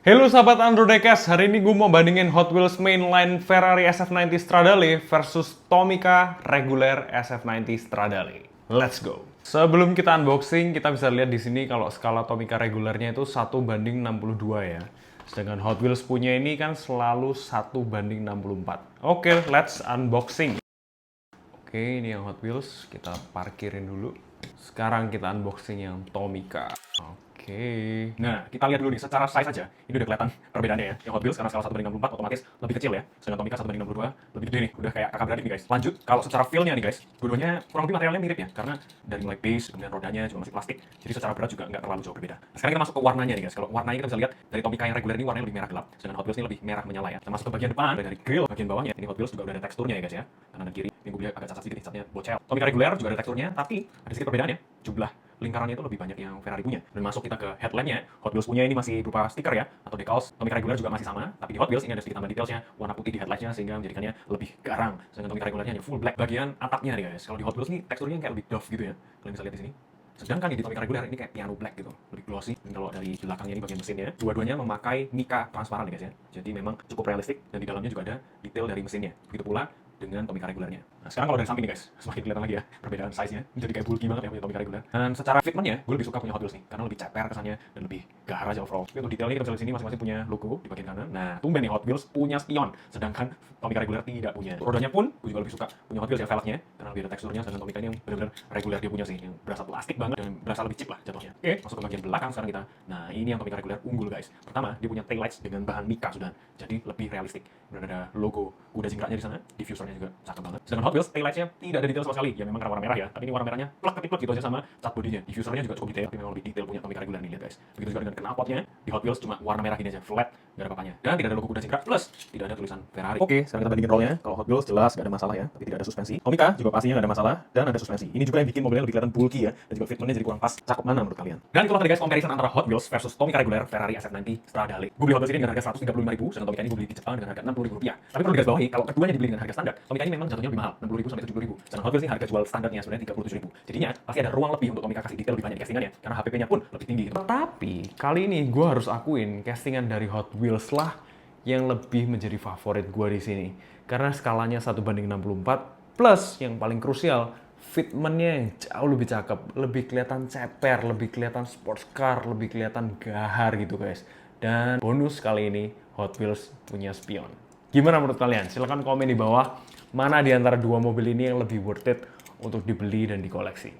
Halo sahabat Androdecast, hari ini gue mau bandingin Hot Wheels mainline Ferrari SF90 Stradale versus Tomica reguler SF90 Stradale. Let's go. Sebelum kita unboxing, kita bisa lihat di sini kalau skala Tomica regulernya itu 1:62 ya. Sedangkan Hot Wheels punya ini kan selalu 1:64. Oke, let's unboxing. Oke, ini yang Hot Wheels, kita parkirin dulu. Sekarang kita unboxing yang Tomica. Oke. Nah, kita lihat dulu nih, secara size aja, ini udah kelihatan perbedaannya ya. Yang Hot Wheels karena skala 1:64 otomatis lebih kecil ya. Sedangkan Tomica 1:62 lebih gede nih, udah kayak kakak beradik nih guys. Lanjut, kalau secara feel-nya nih guys, dua-duanya kurang lebih materialnya mirip ya. Karena dari mulai base, kemudian rodanya juga masih plastik. Jadi secara berat juga nggak terlalu jauh berbeda. Nah, sekarang kita masuk ke warnanya nih guys. Kalau warnanya kita bisa lihat dari Tomica yang reguler ini warnanya lebih merah gelap. Sedangkan Hot Wheels ini lebih merah menyala ya. Kita masuk ke bagian depan, dari grill, bagian bawahnya. Ini Hot Wheels juga udah ada teksturnya ya guys ya. Kanan dan kiri, ini gue lihat agak cacat sedikit nih, catnya bocel. Tomica reguler juga ada teksturnya, tapi ada sedikit perbedaan ya. Jumlah lingkarannya itu lebih banyak yang Ferrari punya. Dan masuk kita ke headlampnya, Hot Wheels punya ini masih berupa stiker ya, atau decals. Tomica reguler juga masih sama, tapi di Hot Wheels ini ada sedikit tambah detailsnya, warna putih di headlightnya sehingga menjadikannya lebih garang. Sedangkan Tomica regulernya hanya full black. Bagian atapnya nih guys, kalau di Hot Wheels ini teksturnya kayak lebih doff gitu ya, kalian bisa lihat di sini. Sedangkan di Tomica reguler ini kayak piano black gitu, lebih glossy. Dan kalau dari belakangnya ini bagian mesinnya, dua-duanya memakai mica transparan nih guys ya. Jadi memang cukup realistik dan di dalamnya juga ada detail dari mesinnya. Begitu pula dengan Tomica regulernya. Nah, sekarang kalau dari samping nih guys, semakin kelihatan lagi ya perbedaan size-nya. Jadi kayak bulky banget ya punya Tomica reguler. Dan secara fitment-nya, gue lebih suka punya Hot Wheels nih, karena lebih ceper kesannya dan lebih gahar aja overall. Tapi untuk detailnya kita bisa lihat sini masing-masing punya logo di bagian kanan. Nah, tumben nih Hot Wheels punya spion, sedangkan Tomica reguler tidak punya. Rodanya pun, gue juga lebih suka punya Hot Wheels ya velgnya, karena lebih ada teksturnya. Sedangkan Tomica ini yang benar-benar reguler dia punya sih, yang berasa plastik banget dan berasa lebih cheap lah jatuhnya. Oke, masuk ke bagian belakang sekarang kita. Nah, ini yang Tomica reguler unggul guys. Pertama, dia punya taillights dengan bahan mica sudah, jadi lebih realistik. Kemudian ada logo kuda jingkraknya di sana, diffusernya juga cakep banget. Sedangkan Hot Wheels taillightsnya tidak ada detail sama sekali, ya memang karena warna merah ya, tapi ini warna merahnya plek ketik plek gitu aja sama cat bodinya. Diffusernya juga cukup detail, tapi memang lebih detail punya Tomica reguler nih, lihat guys. Begitu juga dengan knalpotnya, di Hot Wheels cuma warna merah gini aja, flat, gak ada apa-apanya. Dan tidak ada logo kuda jingkrak, plus tidak ada tulisan Ferrari. Oke, sekarang kita bandingin rollnya. Kalau Hot Wheels jelas gak ada masalah ya, tapi tidak ada suspensi. Tomica juga pastinya gak ada masalah, dan ada suspensi. Ini juga yang bikin mobilnya lebih kelihatan bulky ya, dan juga fitmentnya jadi kurang pas. Cakep mana menurut kalian? Dan itulah tadi guys comparison antara Hot Wheels versus Tomica reguler Ferrari SF90 Stradale. Gue beli Hot Wheels ini dengan harga 135.000, sedangkan Tomica ini gue beli di Jepang dengan harga 60.000 rupiah. Tapi perlu digarisbawahi, kalau keduanya dibeli dengan harga standar, Tomica ini memang jatuhnya lebih mahal, 60.000 sampai 70.000. Sedangkan Hot Wheels ini harga jual standarnya sebenarnya 37.000. Jadinya pasti ada ruang lebih untuk Tomica kasih detail lebih banyak di castingannya, karena HPP-nya pun lebih tinggi gitu. Tapi kali ini gue harus akuin castingan dari Hot Wheels lah yang lebih menjadi favorit gue di sini. Karena skalanya 1:64 plus yang paling krusial fitmentnya yang jauh lebih cakep, lebih kelihatan ceper, lebih kelihatan sports car, lebih kelihatan gahar gitu guys. Dan bonus kali ini Hot Wheels punya spion. Gimana menurut kalian? Silahkan komen di bawah mana di antara dua mobil ini yang lebih worth it untuk dibeli dan dikoleksi.